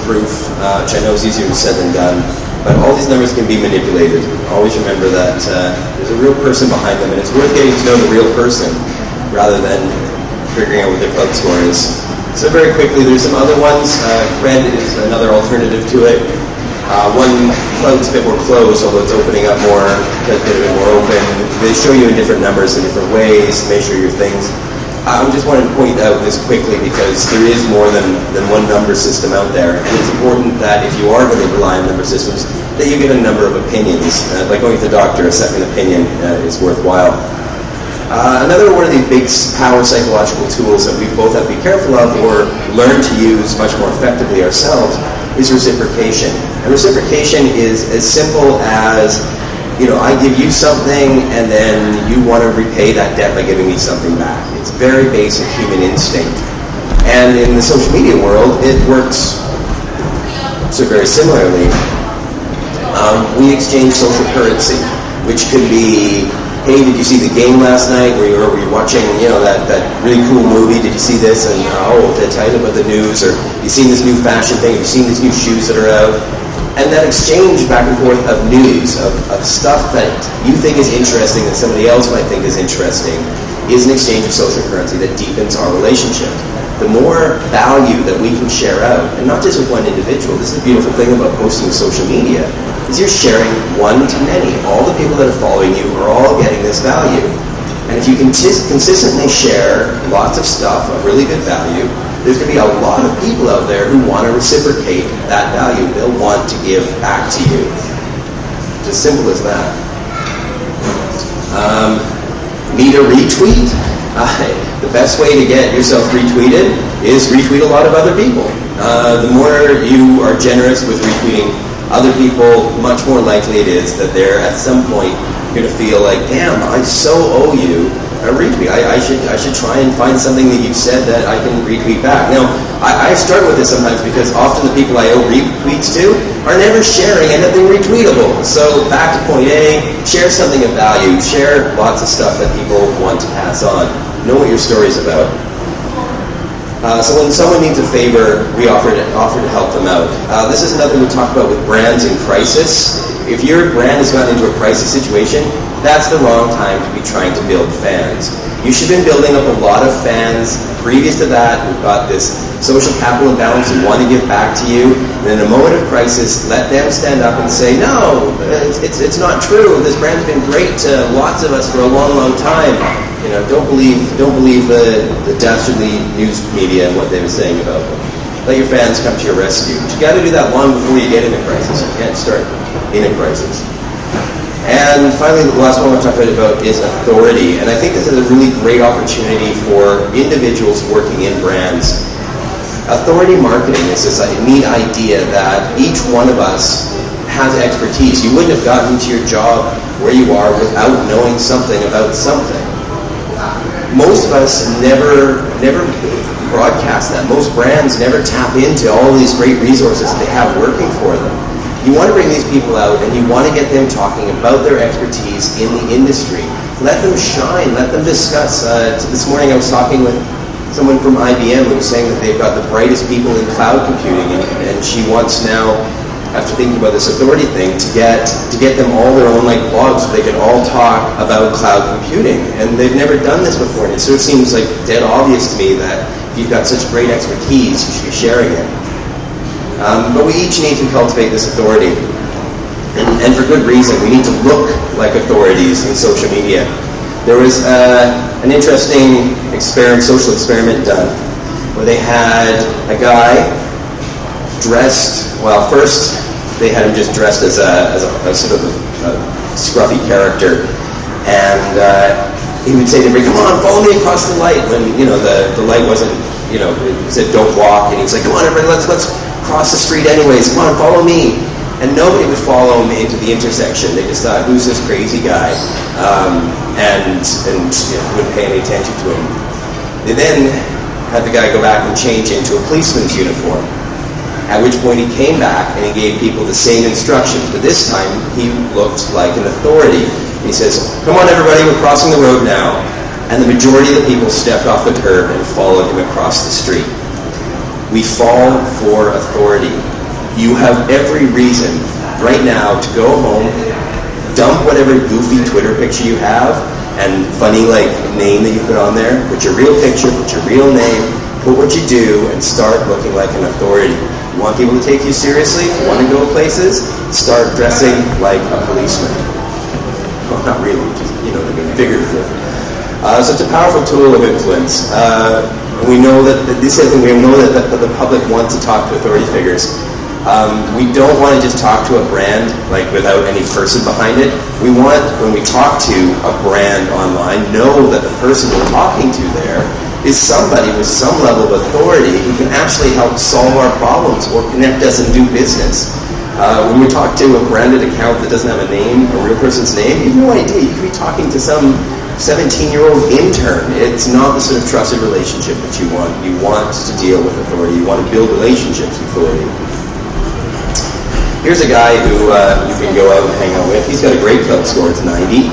proof, which I know is easier said than done, but all these numbers can be manipulated. Always remember that there's a real person behind them, and it's worth getting to know the real person rather than figuring out what their cloud score is. So very quickly, there's some other ones. Cred is another alternative to it. One cloud's a bit more closed, although it's opening up more, a bit more open. They show you in different numbers in different ways, measure your things. I just wanted to point out this quickly because there is more than one number system out there, and it's important that if you are going to rely on number systems, that you get a number of opinions. Like going to the doctor, a second opinion is worthwhile. Another one of these big power psychological tools that we both have to be careful of or learn to use much more effectively ourselves is reciprocation. And reciprocation is as simple as, you know, I give you something and then you want to repay that debt by giving me something back. It's very basic human instinct. And in the social media world, it works so very similarly. We exchange social currency, which could be, hey, did you see the game last night? Were you watching, you know, that really cool movie? Did you see this? And did I tell you about the news? Or you seen this new fashion thing? Have you seen these new shoes that are out? And that exchange back and forth of news, of stuff that you think is interesting that somebody else might think is interesting, is an exchange of social currency that deepens our relationship. The more value that we can share out, and not just with one individual, this is the beautiful thing about posting social media, is you're sharing one to many. All the people that are following you are all getting this value. And if you consistently share lots of stuff of really good value, there's going to be a lot of people out there who want to reciprocate that value. They'll want to give back to you. It's as simple as that. Need a retweet? The best way to get yourself retweeted is retweet a lot of other people. The more you are generous with retweeting other people, much more likely it is that they're at some point going to feel like, damn, I so owe you a retweet. I should try and find something that you've said that I can retweet back. Now, I struggle with this sometimes because often the people I owe retweets to are never sharing anything retweetable. So back to point A, share something of value. Share lots of stuff that people want to pass on. Know what your story's about. So when someone needs a favor, we offer to help them out. This is another thing we talk about with brands in crisis. If your brand has gotten into a crisis situation, that's the wrong time to be trying to build fans. You should have been building up a lot of fans previous to that who've got this social capital imbalance and want to give back to you. And in a moment of crisis, let them stand up and say, no, it's not true. This brand's been great to lots of us for a long, long time. You know, don't believe the dastardly news media and what they were saying about them. Let your fans come to your rescue. But you got to do that long before you get in a crisis. You can't start in a crisis. And finally, the last one I want to talk about is authority. And I think this is a really great opportunity for individuals working in brands. Authority marketing is this neat idea that each one of us has expertise. You wouldn't have gotten to your job where you are without knowing something about something. Most of us never broadcast that. Most brands never tap into all these great resources that they have working for them. You want to bring these people out and you want to get them talking about their expertise in the industry. Let them shine, let them discuss. This morning I was talking with someone from IBM who was saying that they've got the brightest people in cloud computing, and she wants now, after thinking about this authority thing, to get them all their own like blogs so they can all talk about cloud computing. And they've never done this before, and it sort of seems like dead obvious to me that if you've got such great expertise, you should be sharing it. But we each need to cultivate this authority. And for good reason. We need to look like authorities in social media. There was an interesting social experiment done where they had a guy dressed, well, first they had him just dressed as a sort of a scruffy character, and he would say to everybody, come on, follow me across the light, when, you know, the light wasn't, you know, it said don't walk, and he was like, come on everybody, let's cross the street anyways, come on, follow me. And nobody would follow him into the intersection. They just thought, who's this crazy guy? And wouldn't pay any attention to him. They then had the guy go back and change into a policeman's uniform, at which point he came back and he gave people the same instructions, but this time he looked like an authority. He says, come on everybody, we're crossing the road now. And the majority of the people stepped off the curb and followed him across the street. We fall for authority. you have every reason right now to go home, dump whatever goofy Twitter picture you have and funny like name that you put on there, put your real picture, put your real name, put what you do, and start looking like an authority. You want people to take you seriously? You want to go places? Start dressing like a policeman. Well, not really, just, you know what I mean, figuratively. So it's a powerful tool of influence. We know that this is the thing, we know that the public wants to talk to authority figures. We don't want to just talk to a brand like without any person behind it. We want, when we talk to a brand online, know that the person we're talking to there is somebody with some level of authority who can actually help solve our problems or connect us and do business. When we talk to a branded account that doesn't have a name, a real person's name, you have no idea. You could be talking to some 17-year-old intern. It's not the sort of trusted relationship that you want. You want to deal with authority. You want to build relationships with authority. Here's a guy who you can go out and hang out with. He's got a great club score. It's 90.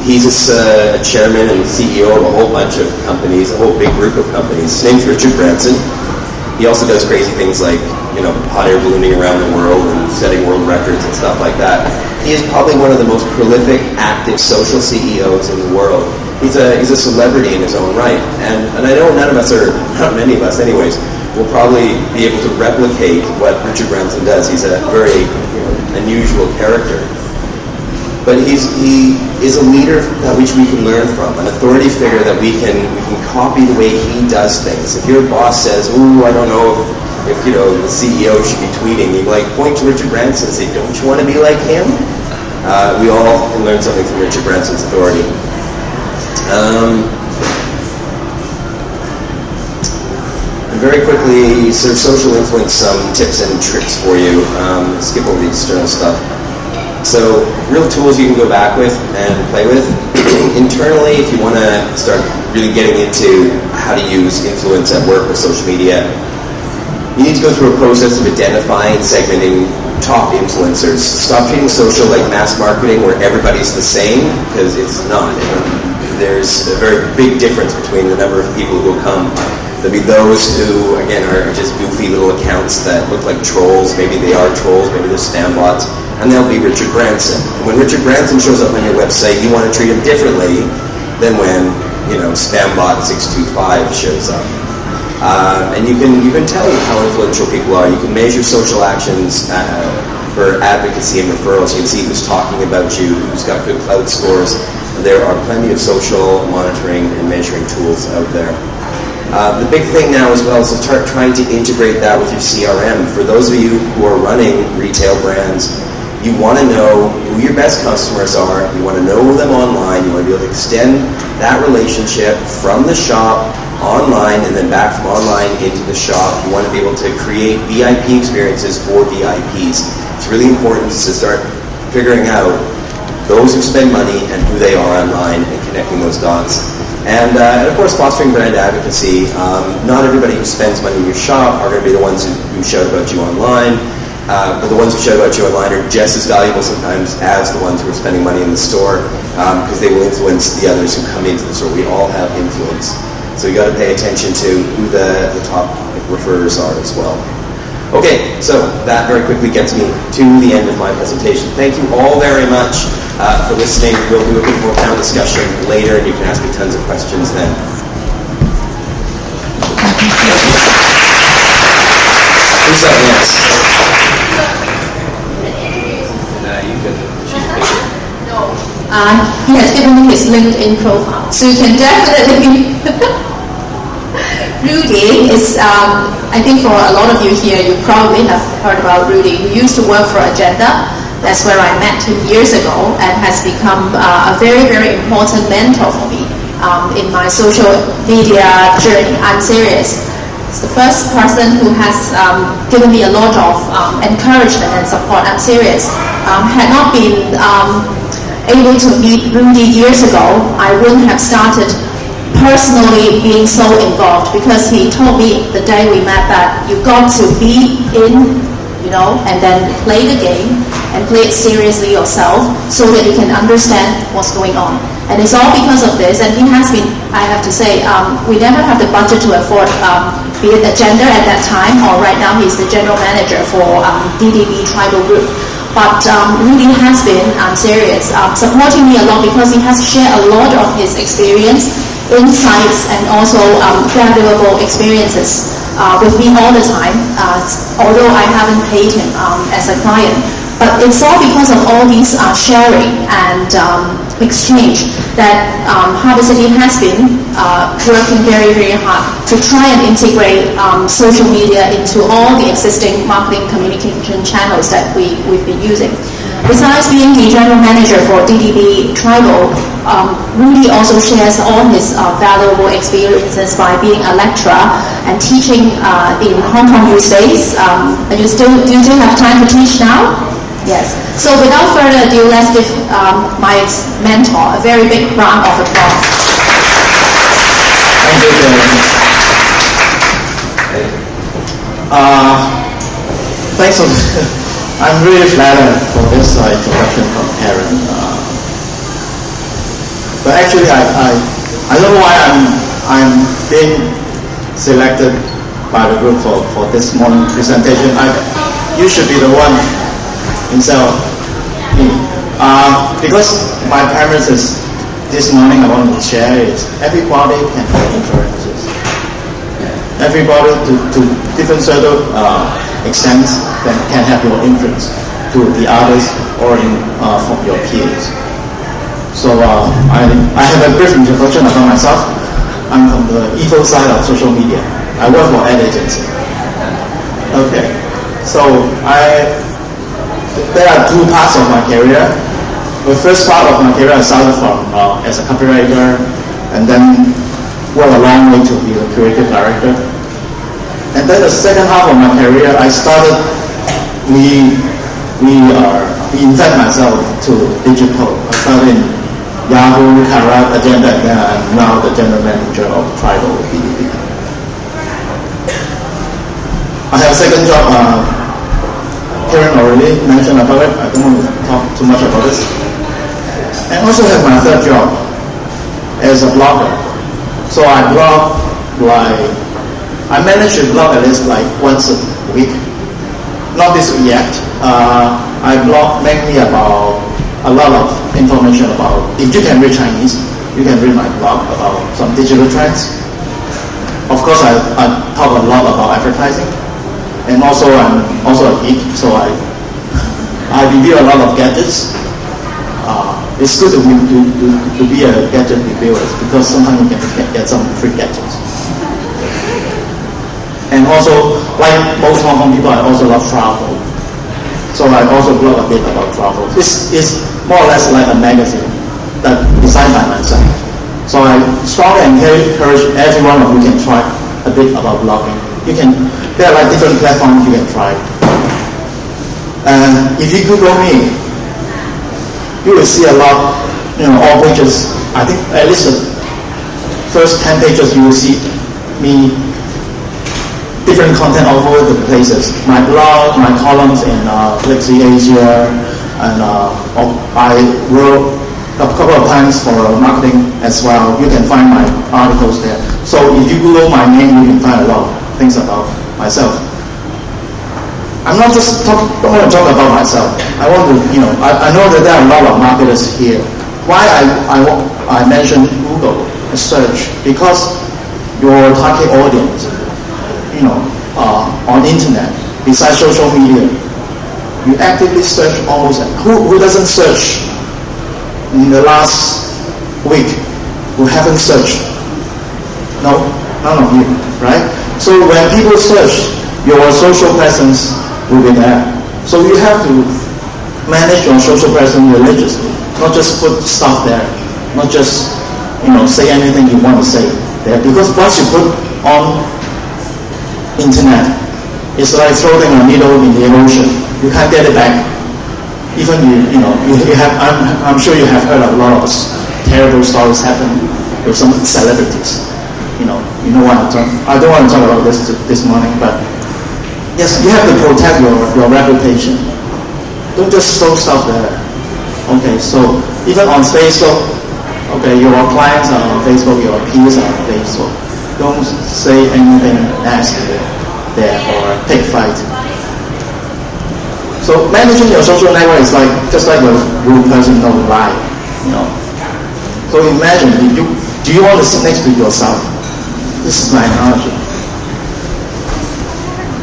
He's a chairman and CEO of a whole bunch of companies, a whole big group of companies. His name's Richard Branson. He also does crazy things like, you know, hot air ballooning around the world and setting world records and stuff like that. He is probably one of the most prolific, active social CEOs in the world. He's a celebrity in his own right. And I know none of us are, not many of us anyways, will probably be able to replicate what Richard Branson does. He's a very unusual character. But he is a leader which we can learn from, an authority figure that we can copy the way he does things. If your boss says, "Ooh, I don't know if the CEO should be tweeting," you point to Richard Branson and say, "Don't you want to be like him?" We all can learn something from Richard Branson's authority. And very quickly, sort of social influence, some tips and tricks for you. Skip over the external stuff. So, real tools you can go back with and play with. Internally, if you want to start really getting into how to use influence at work or social media, you need to go through a process of identifying and segmenting top influencers. Stop treating social like mass marketing where everybody's the same, because it's not. There's a very big difference between the number of people who will come. There'll be those who, again, are just goofy little accounts that look like trolls. Maybe they are trolls, maybe they're spam bots. And there'll be Richard Branson. And when Richard Branson shows up on your website, you want to treat him differently than when, Spambot 625 shows up. And you can tell how influential people are. You can measure social actions for advocacy and referrals. You can see who's talking about you, who's got good cloud scores. There are plenty of social monitoring and measuring tools out there. The big thing now as well is to start trying to integrate that with your CRM. For those of you who are running retail brands, you want to know who your best customers are. You want to know them online. You want to be able to extend that relationship from the shop online and then back from online into the shop. You want to be able to create VIP experiences for VIPs. It's really important to start figuring out those who spend money and who they are online and connecting those dots. And of course, fostering brand advocacy. Not everybody who spends money in your shop are going to be the ones who shout about you online. But the ones who shout about you online are just as valuable sometimes as the ones who are spending money in the store, because they will influence the others who come into the store. We all have influence. So you got to pay attention to who the top referrers are as well. Okay, so that very quickly gets me to the end of my presentation. Thank you all very much for listening. We'll do a bit more panel discussion later, and you can ask me tons of questions then. Who's up next? He has given me his LinkedIn profile, so you can definitely. Rudy is, I think for a lot of you here, you probably have heard about Rudy, who used to work for Agenda. That's where I met him years ago, and has become a very, very important mentor for me in my social media journey. I'm serious. It's the first person who has given me a lot of encouragement and support. I'm serious. Had not been able to meet Rudy years ago, I wouldn't have started personally being so involved, because he told me the day we met that you got to be in, and then play the game and play it seriously yourself so that you can understand what's going on. And it's all because of this, and he has been, I have to say, we never have the budget to afford be it agenda at that time, or right now he's the general manager for DDB Tribal Group. But really has been serious, supporting me a lot because he has shared a lot of his experience, insights, and also valuable experiences with me all the time, although I haven't paid him as a client. But it's all because of all these sharing and exchange that Harbour City has been working very, very hard to try and integrate social media into all the existing marketing communication channels that we've been using. Besides being the general manager for DDB Tribal, Rudy also shares all his valuable experiences by being a lecturer and teaching in Hong Kong youth space. Do you still have time to teach now? Yes. So without further ado, let's give my mentor a very big round of applause. Thank you, Karen. Thanks. I'm really flattered for this introduction from Karen. But actually, I don't know why I'm being selected by the group for this morning presentation. You should be the one instead of me. Because my premise is this morning I want to share is everybody can have influences. Everybody to different sort of extents that can have your influence to the others or from your peers. So I have a brief introduction about myself. I'm from the evil side of social media. I work for ad agency. Okay, so there are two parts of my career. The first part of my career I started from as a copywriter, and then went a long way to be a creative director. And then the second half of my career, I started reinvent myself to digital. I started in Yahoo, Karat, Agenda, and I'm now the general manager of Tribal DDB. I have a second job. Karen already mentioned about it. I don't want to talk too much about this. And also have my third job as a blogger. So I blog I manage to blog at least once a week. Not this week yet. I blog mainly about a lot of information about, if you can read Chinese, you can read my blog about some digital trends. Of course, I talk a lot about advertising. And also, I'm also a geek, so I review a lot of gadgets. It's good to be a gadget reviewer because sometimes you can get some free gadgets. And also, like most Hong Kong people, I also love travel. So I also blog a bit about travel. This is more or less like a magazine that designed by myself. So I strongly encourage every one of you can try a bit about blogging. There are different platforms you can try. If you Google me, you will see a lot, all pages. I think at least the first 10 pages you will see me, different content all over the places. My blog, my columns in Flexi Asia, and I wrote a couple of times for marketing as well. You can find my articles there. So if you Google my name, you can find a lot of things about myself. I'm not just don't want to talk about myself. I want to, I know that there are a lot of marketers here. Why I mentioned Google search? Because your target audience, on internet, besides social media, you actively search almost. Who doesn't search in the last week? Who haven't searched? No, none of you, right? So when people search, your social presence will be there. So you have to manage your social presence religiously, not just put stuff there, not just say anything you want to say there. Because once you put on internet, it's like throwing a needle in the ocean. You can't get it back. Even you have. I'm sure you have heard a lot of terrible stories happen with some celebrities. You know what I'm talking. I don't want to talk about this morning, but yes, you have to protect your reputation. Don't just throw stuff there. Okay, so even on Facebook, Okay, your clients are on Facebook, your peers are on Facebook. Don't say anything nasty there or take fight. So managing your social network is like just like a rude person knows lie, you know. So imagine, do you want to sit next to yourself? This is my analogy.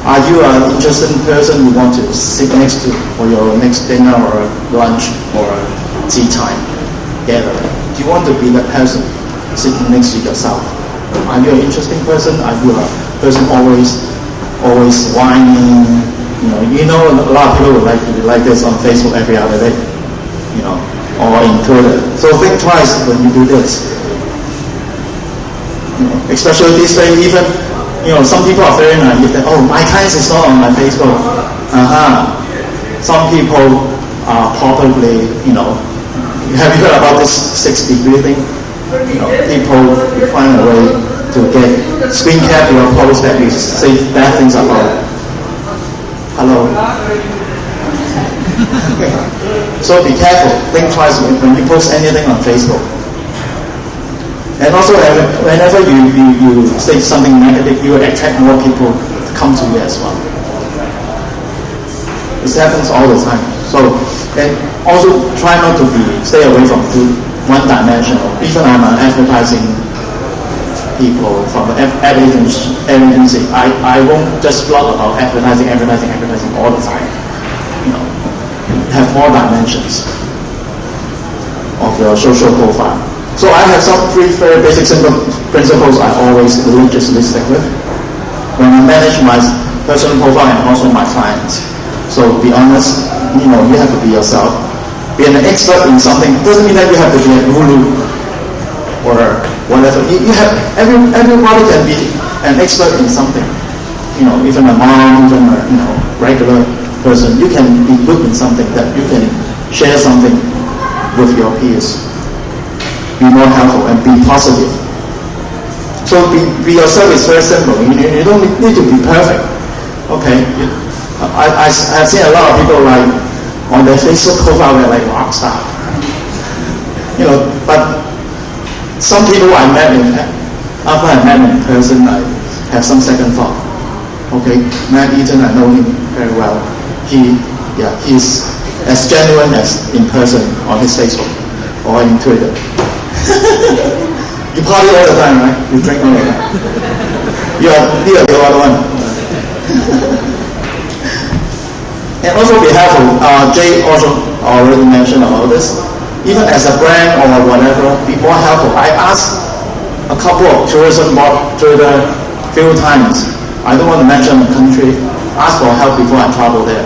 Are you an interesting person you want to sit next to for your next dinner or lunch or tea time gathering? Do you want to be that person sitting next to yourself? Are you an interesting person? Are you a person always whining? You know a lot of people would like this on Facebook every other day, or in Twitter. So think twice when you do this. Especially these days, even some people are very naive that, oh, my clients is not on my Facebook. Some people are probably, have you heard about this 6-degree thing? People find a way to get screen cap your post that you say bad things about. Hello. So be careful. Think twice when you post anything on Facebook. And also, whenever you say something negative, you will attract more people to come to you as well. This happens all the time. So, and also try not to stay away from one-dimensional. Even I'm an advertising people from the ad agency. I won't just blog about advertising all the time. Have more dimensions of your social profile. So I have some 3 very basic simple principles I always religiously stick with when I manage my personal profile and also my clients. So be honest, you have to be yourself. Being an expert in something doesn't mean that you have to be a guru or whatever. You have everybody can be an expert in something. Even a mom, even a regular person, you can be good in something that you can share something with your peers. Be more helpful and be positive. So be yourself is very simple. You don't need to be perfect. Okay. I've seen a lot of people like on their Facebook profile they're like rock star. But some people after I met in person, I have some second thought. Okay, Matt Eaton, I know him very well. He's as genuine as in person on his Facebook or in Twitter. You party all the time, right? You drink all the time. You're the other one. And also be helpful. Jay also already mentioned about this. Even as a brand or whatever, be more helpful. I asked a couple of tourism board Twitter a few times. I don't want to mention the country. Ask for help before I travel there.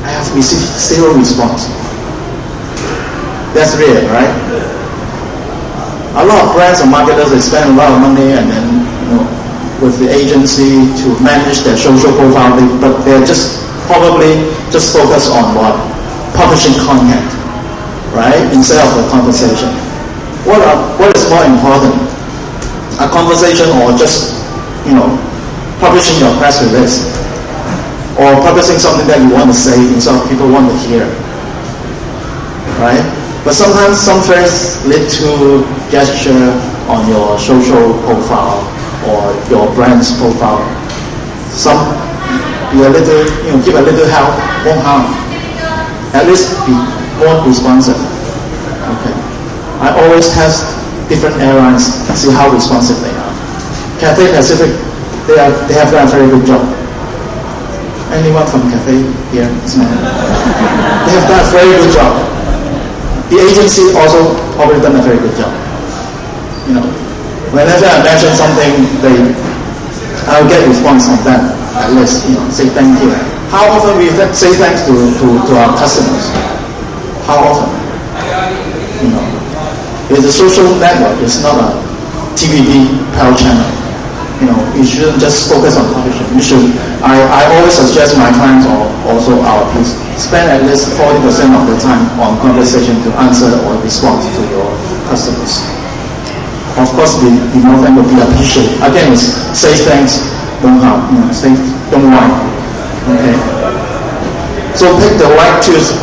I have received 0 response. That's real, right? A lot of brands and marketers, they spend a lot of money and then, with the agency to manage their social profile, but they're probably just focused on what? Publishing content, right? Instead of the conversation. What is more important? A conversation or just, publishing your press release? Or publishing something that you want to say instead of people want to hear, right? But sometimes some things lead to gesture on your social profile or your brand's profile. Some be a little, give a little help, won't harm. At least be more responsive. Okay. I always test different airlines, see how responsive they are. Cathay Pacific, they have done a very good job. Anyone from Cathay here? They have done a very good job. The agency also probably done a very good job. Whenever I mention something, I'll get response from them. At least, say thank you. How often we say thanks to our customers? How often? It's a social network. It's not a TVB Pearl channel. You shouldn't just focus on publishing. You should. I always suggest my clients or also our peers spend at least 40% of the time on conversation to answer or respond to your customers. Of course, the more than will be appreciated. Again, it's say thanks, don't harm. Don't whine. Okay. So pick the right tools.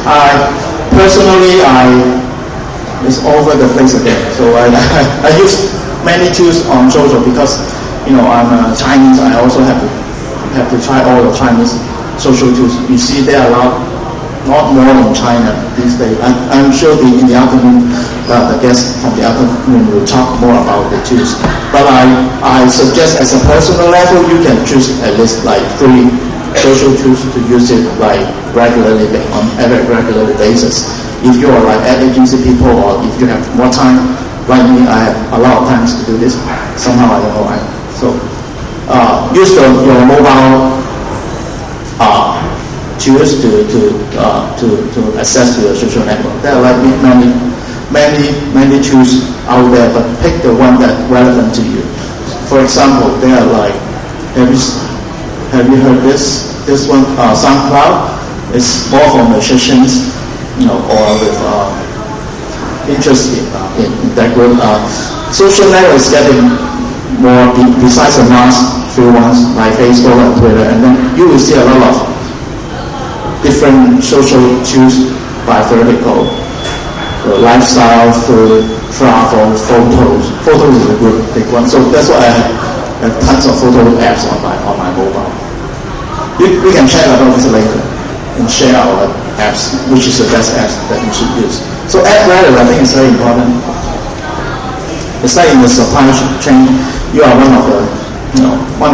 Personally, it's over the place again. So I use many tools on social because, I'm Chinese. I also have to try all the Chinese social tools. You see, there are not more in China these days. I'm sure in the afternoon, the guests from the afternoon will talk more about the tools. But I suggest as a personal level, you can choose at least like 3 social tools to use it like regularly on every regular basis. If you are like ad agency people, or if you have more time, like me, I have a lot of times to do this. Somehow I don't know. So use your mobile tools to access to the social network. There are like many tools out there, but pick the one that's relevant to you. For example, there are like, have you heard this one? SoundCloud is more for musicians, or with interest in that group. Social network is getting more besides the last few ones like Facebook and Twitter, and then you will see a lot of different social tools by vertical. Lifestyle, food, travel, photos. Photos is a good big one. So that's why I have tons of photo apps on my mobile. We can chat about this later and share our apps, which is the best apps that you should use. So ad writer, I think is very important. It's like in the supply chain, you are one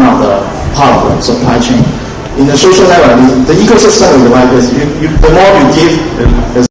of the part of the supply chain. In the social network, the ecosystem is like this. The more you give,